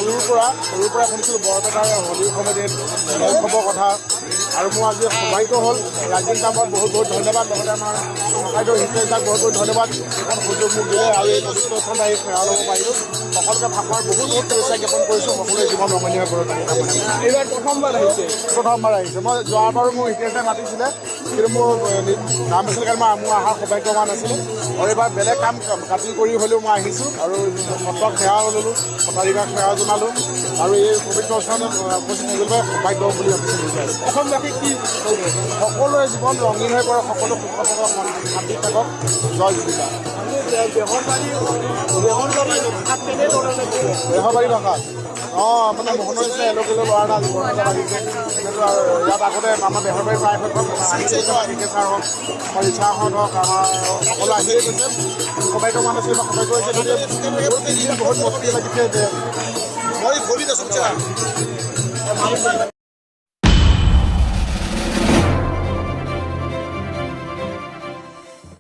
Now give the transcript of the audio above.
সৰুৰ পৰা শুনিছিলোঁ বৰপেটাৰ হোলীৰ সমিতিত উৎসৱৰ কথা আৰু মোৰ আজি সৌভাগ্য হ'ল ৰাজীৱ কামত বহুত বহুত ধন্যবাদ লগতে আমাৰ ককাইদেউ হিতেশদাক বহুত বহুত ধন্যবাদ এইখন সুযোগ মোক দিলে আৰু এই পবিত্ৰ স্থানত আহি সেৱা ল'ব পাৰিলোঁ সকলোকে ভাষাৰ বহুত বহুত শুভেচ্ছা জ্ঞাপন কৰিছোঁ সকলোৱে জীৱন ৰমণীয় হৈ পৰক এইবাৰ প্ৰথমবাৰ আহিছে মই যোৱাবাৰো মোৰ হিতেশদাই মাতিছিলে কিন্তু মোৰ নাম আছিলে কাৰণে মোৰ অহাৰ সৌভাগ্যৱান আছিলোঁ আৰু এইবাৰ বেলেগ কাম কাটি কৰি হ'লেও মই আহিছোঁ আৰু সত্ৰক সেৱা ল'লোঁ সত্ৰাধিকাৰক সেৱা জনালোঁ আৰু এই পবিত্ৰ স্থানত উপস্থিত থাকিবলৈ সৌভাগ্য বুলি ভাবিছোঁ অসমবাসী কি সকলোৰে জীৱন ৰঙীন হৈ পৰে সকলো সুখ থাকক শান্তি থাকক জয় জীৱিকা বেহৰবাৰী ভাষা অঁ মানে মোহনৰ নিচিনা এলোকেলো ল'ৰা এটা জীৱন এটা লাগিছে কিন্তু ইয়াত আগতে আমাৰ বেহৰবাৰী প্ৰায় সংখ্যক আহিছে বিকে ছাৰ হওক আমাৰ ৰিচাহঁত হওক আমাৰ সকলো আহিয়ে গৈছে সৌভাগ্যৱান আছিল বা সৌভাগ্য হৈছে বহুত বস্তু লাগিছে যে মই ভৰি আছোঁ